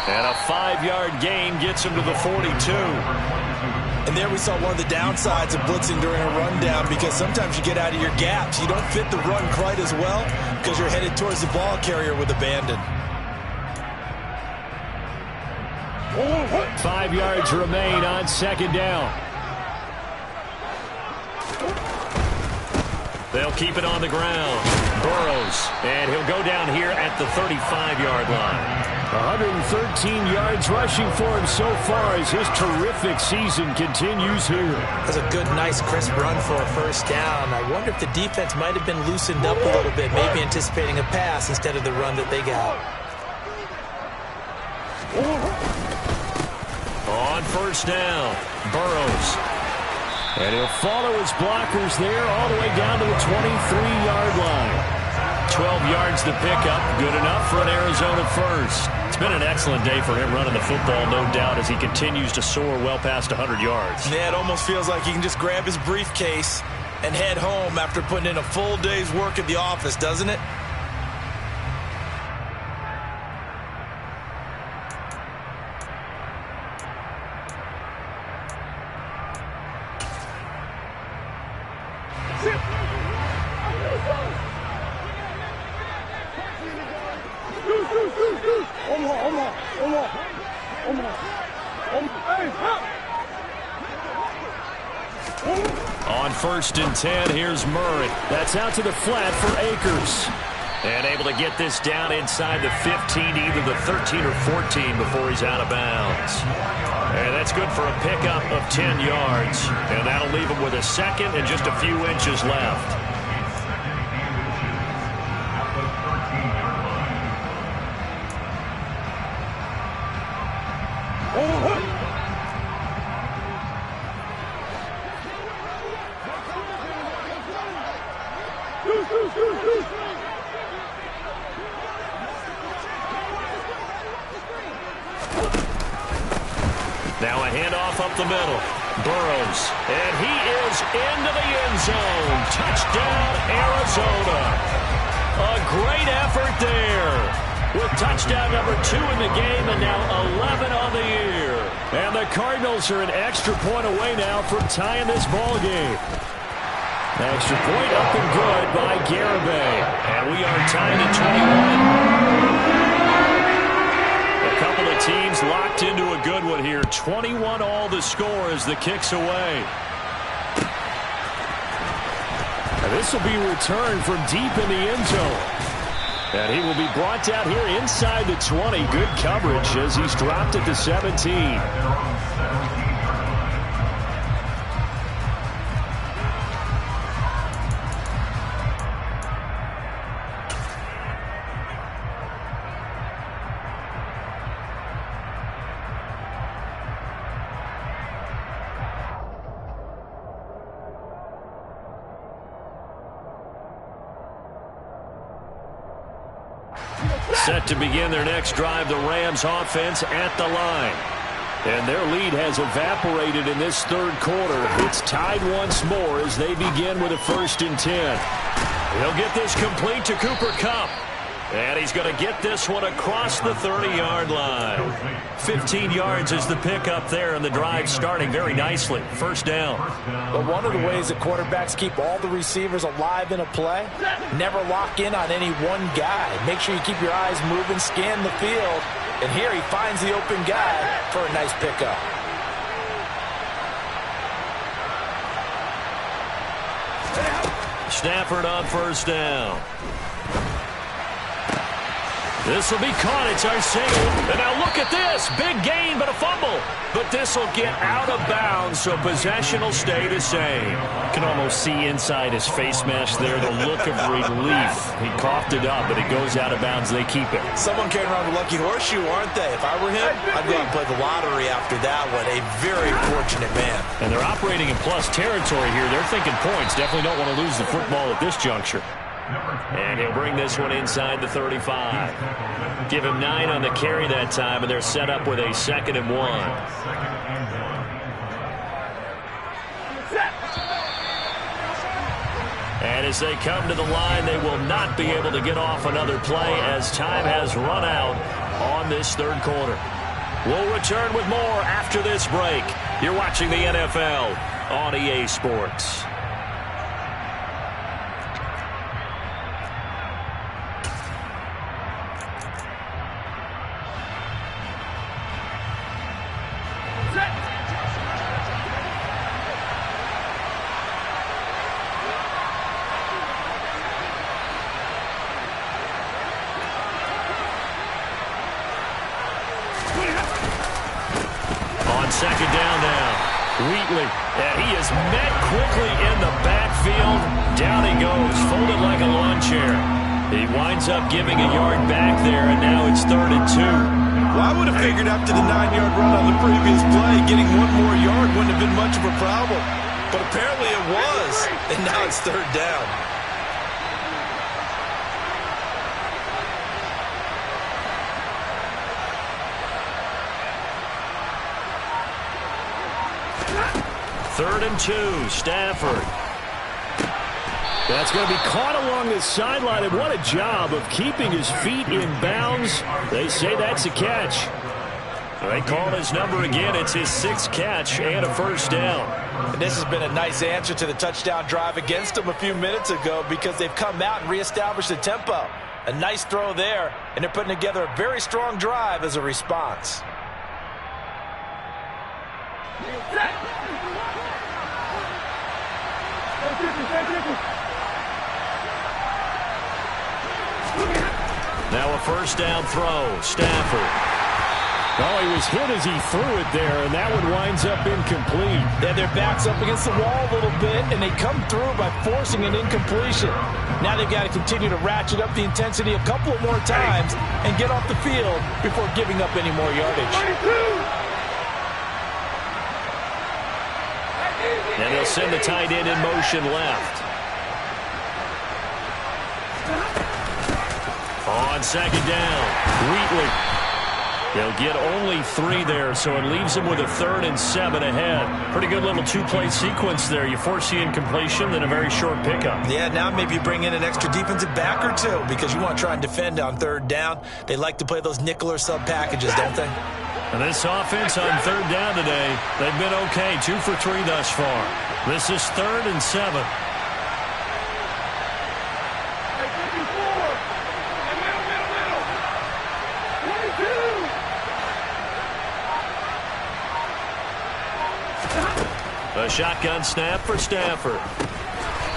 And a 5-yard gain gets him to the 42. And there we saw one of the downsides of blitzing during a rundown because sometimes you get out of your gaps. You don't fit the run quite as well because you're headed towards the ball carrier with abandon. 5 yards remain on second down. They'll keep it on the ground. Burrows, and he'll go down here at the 35-yard line. 113 yards rushing for him so far as his terrific season continues here. That's a good, nice, crisp run for a first down. I wonder if the defense might have been loosened up a little bit, maybe anticipating a pass instead of the run that they got. On first down, Burrows. And he'll follow his blockers there all the way down to the 23-yard line. 12 yards to pick up. Good enough for an Arizona first. It's been an excellent day for him running the football, no doubt, as he continues to soar well past 100 yards. Yeah, it almost feels like he can just grab his briefcase and head home after putting in a full day's work at the office, doesn't it? On first and 10, here's Murray. That's out to the flat for Akers. And able to get this down inside the 15, either the 13 or 14 before he's out of bounds. And that's good for a pickup of 10 yards. And that'll leave him with a second and just a few inches left. Now a handoff up the middle. Burrows, and he is into the end zone. Touchdown, Arizona. A great effort there. With touchdown number 2 in the game and now 11 on the year. And the Cardinals are an extra point away now from tying this ball game. Extra point up and good by Garibay. And we are tied at 21. A couple of teams locked into a good one here. 21 all the score as the kick's away. And this will be returned from deep in the end zone. And he will be brought down here inside the 20. Good coverage as he's dropped at the 17. Set to begin their next drive, the Rams offense at the line. And their lead has evaporated in this third quarter. It's tied once more as they begin with a 1st and 10. He'll get this complete to Cooper Kupp. And he's going to get this one across the 30-yard line. 15 yards is the pickup there, and the drive starting very nicely. 1st down. But one of the ways that quarterbacks keep all the receivers alive in a play, never lock in on any one guy. Make sure you keep your eyes moving, scan the field. And here he finds the open guy for a nice pickup. Stafford on 1st down. This will be caught. It's Arcega. And now look at this. Big gain, but a fumble. But this will get out of bounds, so possession will stay the same. Can almost see inside his face mask there the look of relief. He coughed it up, but it goes out of bounds. They keep it. Someone carrying around a lucky horseshoe, aren't they? If I were him, I'd go out and play the lottery after that one. A very fortunate man. And they're operating in plus territory here. They're thinking points. Definitely don't want to lose the football at this juncture. And he'll bring this one inside the 35. Give him 9 on the carry that time, and they're set up with a 2nd and 1. And as they come to the line, they will not be able to get off another play as time has run out on this third quarter. We'll return with more after this break. You're watching the NFL on EA Sports. On 2nd down now, Wheatley, and he is met quickly in the backfield. Down he goes, folded like a lawn chair. He winds up giving a yard back there, and now it's 3rd and 2. Well, I would have figured after the 9-yard run on the previous play, getting one more yard wouldn't have been much of a problem. But apparently it was, and now it's 3rd down. Third and 2, Stafford. That's going to be caught along the sideline, and what a job of keeping his feet in bounds. They say that's a catch. They call his number again. It's his 6th catch and a 1st down. And this has been a nice answer to the touchdown drive against them a few minutes ago because they've come out and reestablished the tempo. A nice throw there, and they're putting together a very strong drive as a response. Now a 1st down throw, Stafford. Oh, he was hit as he threw it there, and that one winds up incomplete. Yeah, their back's up against the wall a little bit, and they come through by forcing an incompletion. Now they've got to continue to ratchet up the intensity a couple of more times and get off the field before giving up any more yardage. And they'll send the tight end in motion left. On 2nd down, Wheatley. They'll get only 3 there, so it leaves them with a 3rd and 7 ahead. Pretty good little 2-play sequence there. You force the incompletion, then a very short pickup. Yeah, now maybe you bring in an extra defensive back or 2 because you want to try and defend on 3rd down. They like to play those nickel or sub packages, don't they? And this offense on 3rd down today, they've been okay. 2 for 3 thus far. This is 3rd and 7. A shotgun snap for Stafford.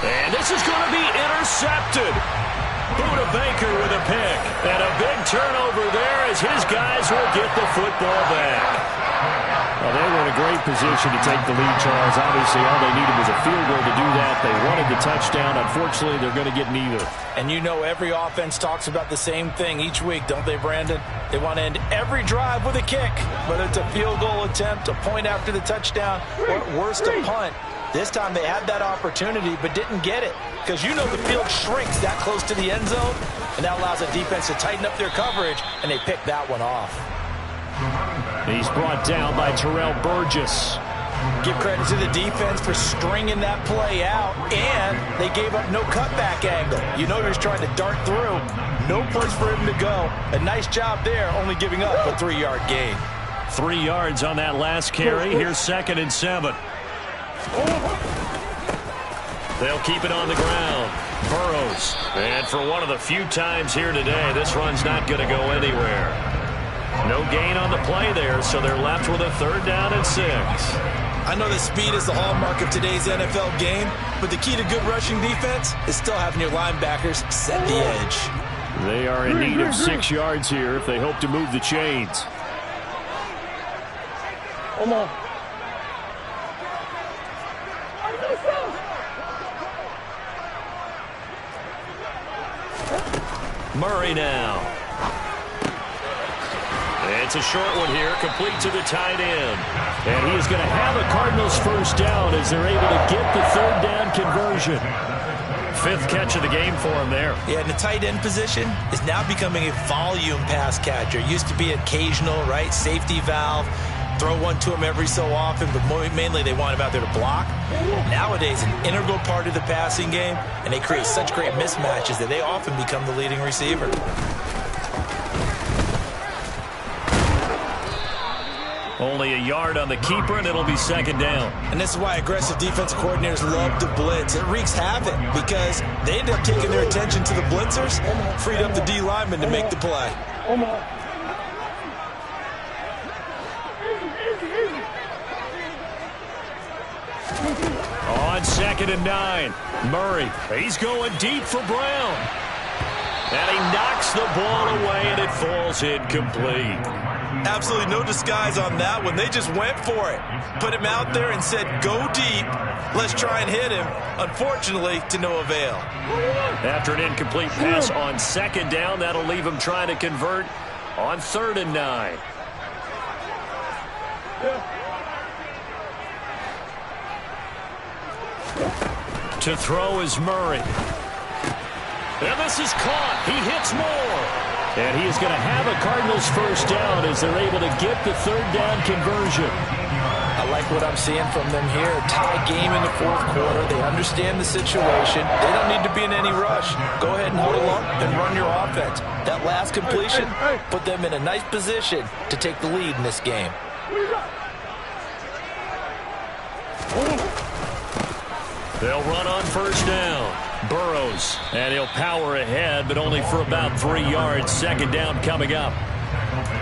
And this is going to be intercepted. Buda Baker with a pick. And a big turnover there as his guys will get the football back. Well, they were in a great position to take the lead, Charles. Obviously, all they needed was a field goal to do that. They wanted the touchdown. Unfortunately, they're going to get neither. And you know every offense talks about the same thing each week, don't they, Brandon? They want to end every drive with a kick, whether it's a field goal attempt, a point after the touchdown, or at worst, a punt. This time they had that opportunity but didn't get it because you know the field shrinks that close to the end zone, and that allows the defense to tighten up their coverage, and they picked that one off. He's brought down by Terrell Burgess. Give credit to the defense for stringing that play out, and they gave up no cutback angle. You know he was trying to dart through. No place for him to go. A nice job there, only giving up a 3-yard gain. 3 yards on that last carry. Here's 2nd and 7. They'll keep it on the ground. Burrows. And for one of the few times here today, this run's not going to go anywhere. No gain on the play there, so they're left with a 3rd down and 6. I know that speed is the hallmark of today's NFL game, but the key to good rushing defense is still having your linebackers set the edge. They are in need of 6 yards here if they hope to move the chains. Come on. Murray now. It's a short one here, complete to the tight end. And he is going to have a Cardinals 1st down as they're able to get the 3rd down conversion. 5th catch of the game for him there. Yeah, and the tight end position is now becoming a volume pass catcher. Used to be occasional, right? Safety valve. Throw one to him every so often, but mainly they want him out there to block. Nowadays, an integral part of the passing game, and they create such great mismatches that they often become the leading receiver. Only a yard on the keeper, and it'll be 2nd down. And this is why aggressive defensive coordinators love to blitz. It wreaks havoc because they end up taking their attention to the blitzers, freed up the D lineman to make the play. On 2nd and 9, Murray. He's going deep for Brown. And he knocks the ball away, and it falls incomplete. Absolutely no disguise on that one. They just went for it. Put him out there and said, go deep. Let's try and hit him. Unfortunately, to no avail. After an incomplete pass on 2nd down, that'll leave him trying to convert on 3rd and 9. To throw is Murray. And this is caught. He hits Moore. And he is going to have a Cardinals 1st down as they're able to get the 3rd down conversion. I like what I'm seeing from them here. Tie game in the 4th quarter. They understand the situation. They don't need to be in any rush. Go ahead and huddle up and run your offense. That last completion put them in a nice position to take the lead in this game. They'll run on 1st down. Burrows, and he'll power ahead, but only for about 3 yards. 2nd down coming up.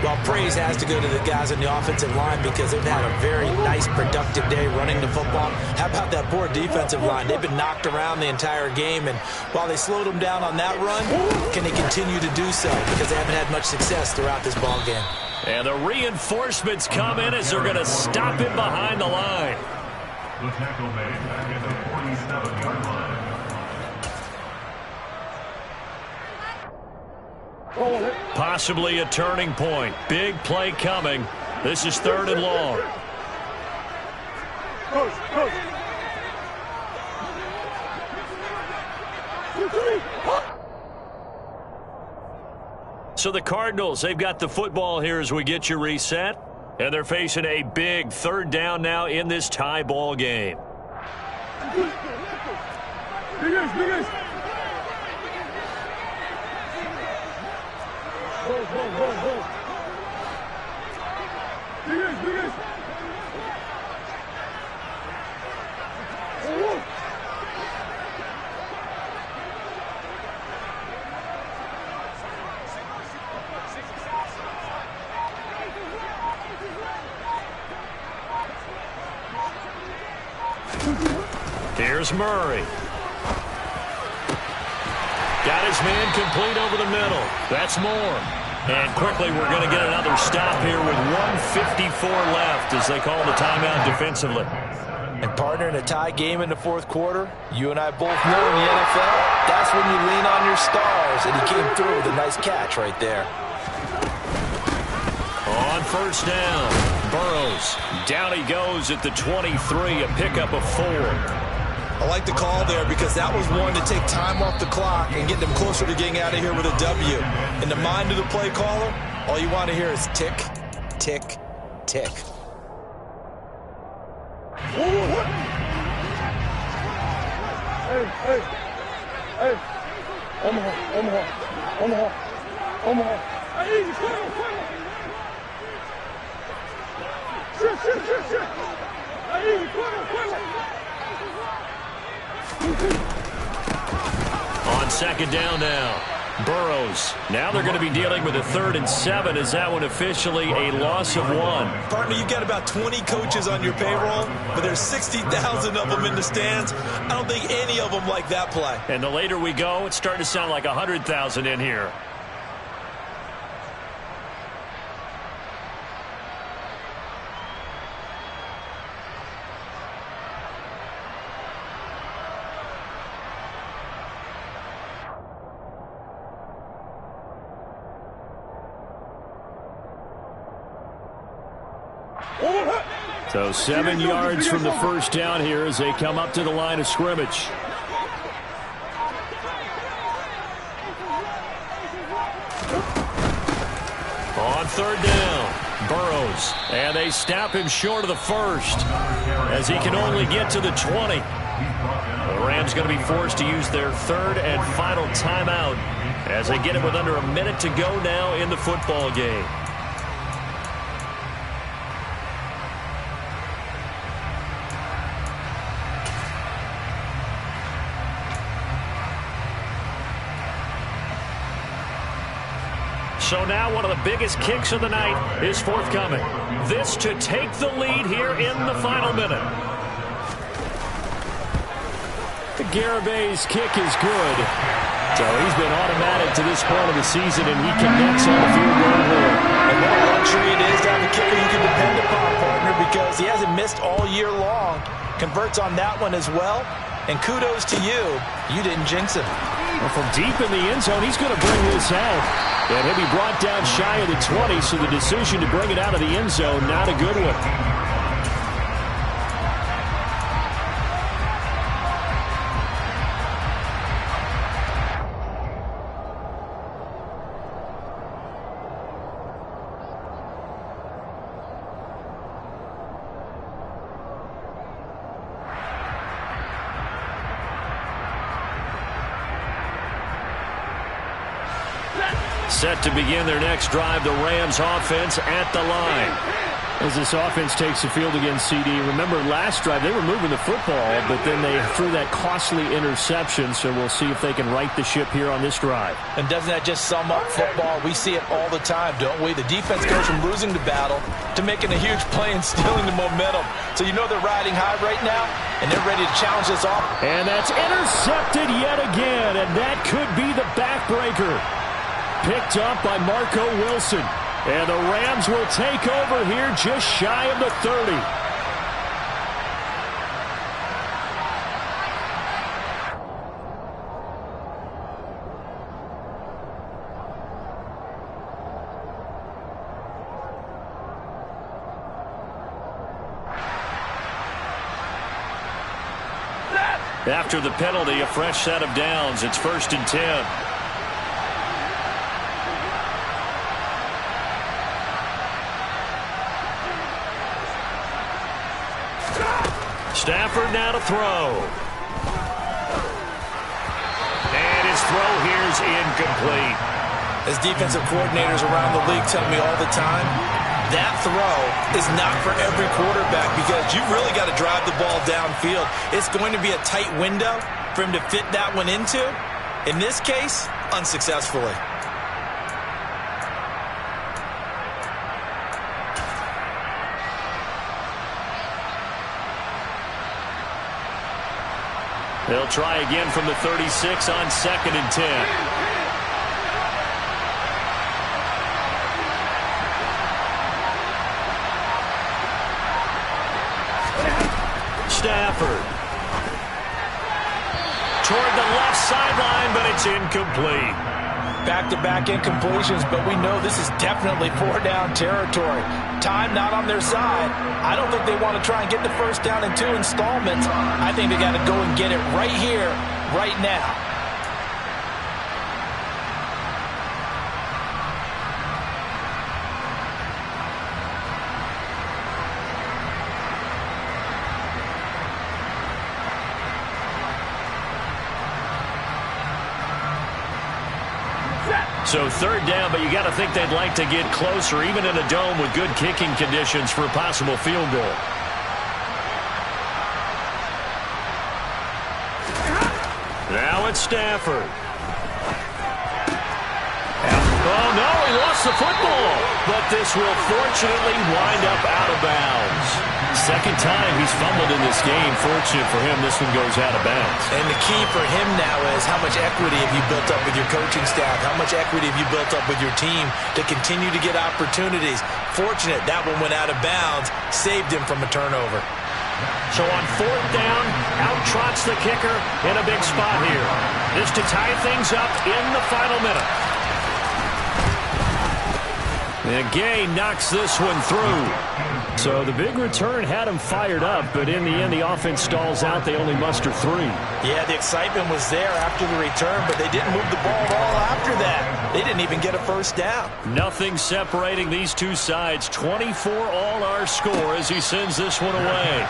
Well, praise has to go to the guys on the offensive line because they've had a very nice, productive day running the football. How about that poor defensive line? They've been knocked around the entire game, and while they slowed them down on that run, can they continue to do so? Because they haven't had much success throughout this ball game. And the reinforcements come in as they're going to stop him behind the line. The tackle made back at the 47-yard line. Possibly a turning point. Big play coming. This is 3rd and long. So the Cardinals, they've got the football here as we get you reset. And they're facing a big 3rd down now in this tie ball game. Here's Murray. Got his man complete over the middle. That's more. And quickly we're going to get another stop here with 1:54 left as they call the timeout defensively. And partner, in a tie game in the fourth quarter, you and I both know in the NFL, that's when you lean on your stars. And he came through with a nice catch right there. On first down, Burrows. Down he goes at the 23, a pickup of 4. I like the call there because that was one to take time off the clock and get them closer to getting out of here with a W. In the mind of the play caller, all you want to hear is tick, tick, tick. Hey, hey, hey. Omaha, Omaha, Omaha, Omaha. Hey, easy, quick. Shit. Hey, easy, quick. On second down now, Burrows. Now they're going to be dealing with a 3rd and 7. Is that one officially a loss of 1? Partner, you got about 20 coaches on your payroll, but there's 60,000 of them in the stands. I don't think any of them like that play. And the later we go, it's starting to sound like 100,000 in here. So 7 yards from the first down here as they come up to the line of scrimmage. On third down, Burrows. And they stop him short of the first as he can only get to the 20. The Rams going to be forced to use their 3rd and final timeout as they get it with under a minute to go now in the football game. So now one of the biggest kicks of the night is forthcoming. This to take the lead here in the final minute. The Garabay's kick is good. So he's been automatic to this point of the season, and he connects on the field goal hole. And what a luxury it is to have a kicker you can depend upon, partner, because he hasn't missed all year long. Converts on that one as well. And kudos to you. You didn't jinx him. Well, from deep in the end zone, he's going to bring this out. And he'll be brought down shy of the 20, so the decision to bring it out of the end zone, not a good one. Set to begin their next drive, the Rams offense at the line. As this offense takes the field against CD, remember last drive they were moving the football, but then they threw that costly interception, so we'll see if they can right the ship here on this drive. And doesn't that just sum up football? We see it all the time, don't we? The defense goes from losing the battle to making a huge play and stealing the momentum. So you know they're riding high right now, and they're ready to challenge this off. And that's intercepted yet again, and that could be the backbreaker. Picked up by Marco Wilson. And the Rams will take over here just shy of the 30. After the penalty, a fresh set of downs. It's 1st and 10. Stafford now to throw. And his throw here is incomplete. As defensive coordinators around the league tell me all the time, that throw is not for every quarterback because you've really got to drive the ball downfield. It's going to be a tight window for him to fit that one into. In this case, unsuccessfully. They'll try again from the 36 on 2nd and 10. Stafford. Toward the left sideline, but it's incomplete. Back-to-back incompletions, but we know this is definitely 4-down territory. Time not on their side. I don't think they want to try and get the first down in 2 installments. I think they got to go and get it right here, right now. So 3rd down, but you got to think they'd like to get closer, even in a dome with good kicking conditions for a possible field goal. Now it's Stafford. Oh, no, he lost the football. But this will fortunately wind up out of bounds. Second time he's fumbled in this game. Fortunate for him, this one goes out of bounds. And the key for him now is how much equity have you built up with your coaching staff? How much equity have you built up with your team to continue to get opportunities? Fortunate that one went out of bounds, saved him from a turnover. So on 4th down, out trots the kicker in a big spot here. This to tie things up in the final minute. And Gay knocks this one through. So the big return had him fired up, but in the end, the offense stalls out. They only muster 3. Yeah, the excitement was there after the return, but they didn't move the ball at all after that. They didn't even get a first down. Nothing separating these two sides. 24 all our score as he sends this one away.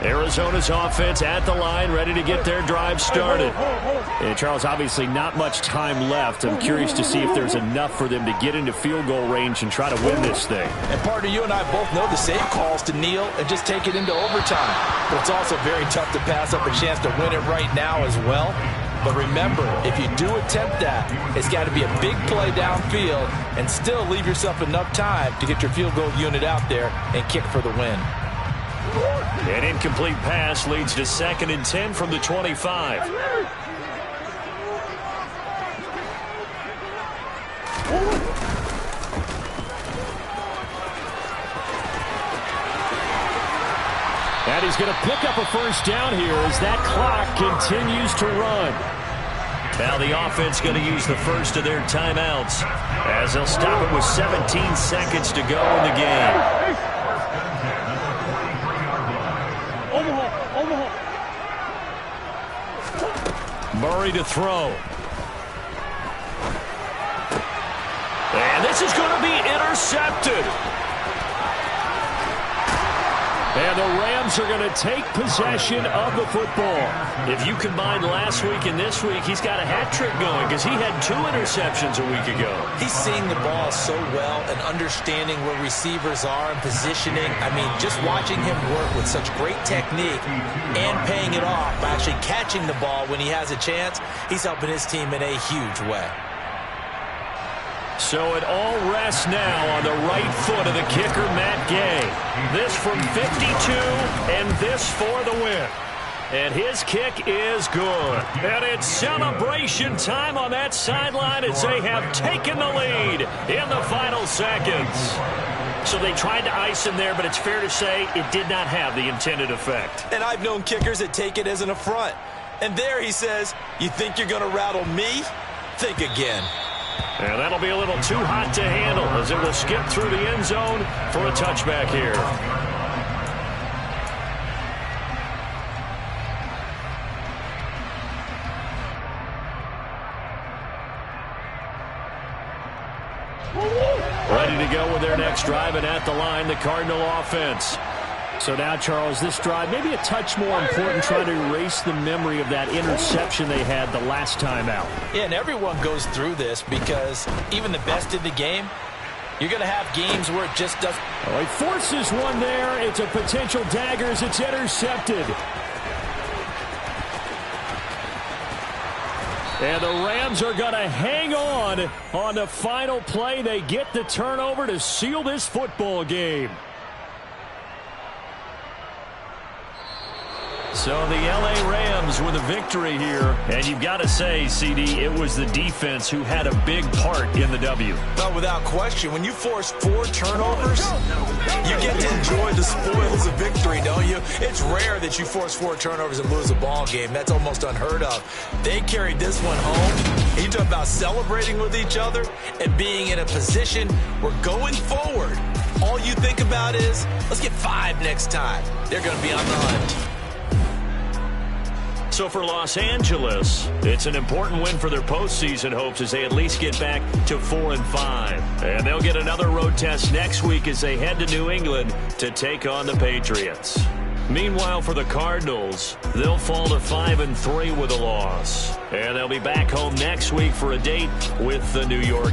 Arizona's offense at the line, ready to get their drive started. And Charles, obviously not much time left. I'm curious to see if there's enough for them to get into field goal range and try to win this thing. And partner, you and I both know the safe calls to kneel and just take it into overtime. But it's also very tough to pass up a chance to win it right now as well. But remember, if you do attempt that, it's got to be a big play downfield and still leave yourself enough time to get your field goal unit out there and kick for the win. An incomplete pass leads to 2nd and 10 from the 25. And he's going to pick up a first down here as that clock continues to run. Now the offense going to use the first of their timeouts as they'll stop it with 17 seconds to go in the game. Murray to throw. And this is going to be intercepted. And the Rams are going to take possession of the football. If you combine last week and this week, he's got a hat trick going because he had 2 interceptions a week ago. He's seeing the ball so well and understanding where receivers are and positioning. I mean, just watching him work with such great technique and paying it off by actually catching the ball when he has a chance, he's helping his team in a huge way. So it all rests now on the right foot of the kicker, Matt Gay. This from 52, and this for the win. And his kick is good. And it's celebration time on that sideline as they have taken the lead in the final seconds. So they tried to ice him there, but it's fair to say it did not have the intended effect. And I've known kickers that take it as an affront. And there he says, you think you're going to rattle me? Think again. And that'll be a little too hot to handle as it will skip through the end zone for a touchback here. Ready to go with their next drive, and at the line, the Cardinal offense. So now, Charles, this drive maybe a touch more important, trying to erase the memory of that interception they had the last time out. Yeah, and everyone goes through this because even the best in the game, you're going to have games where it just doesn't. Oh, he forces one there. It's a potential dagger as it's intercepted. And the Rams are going to hang on the final play. They get the turnover to seal this football game. So the L.A. Rams with a victory here. And you've got to say, CD, it was the defense who had a big part in the W. Well, without question, when you force 4 turnovers, you get to enjoy the spoils of victory, don't you? It's rare that you force 4 turnovers and lose a ball game. That's almost unheard of. They carried this one home. You talk about celebrating with each other and being in a position where going forward, all you think about is, let's get 5 next time. They're going to be on the hunt. So for Los Angeles, it's an important win for their postseason hopes as they at least get back to 4-5. And they'll get another road test next week as they head to New England to take on the Patriots. Meanwhile, for the Cardinals, they'll fall to 5-3 with a loss. And they'll be back home next week for a date with the New York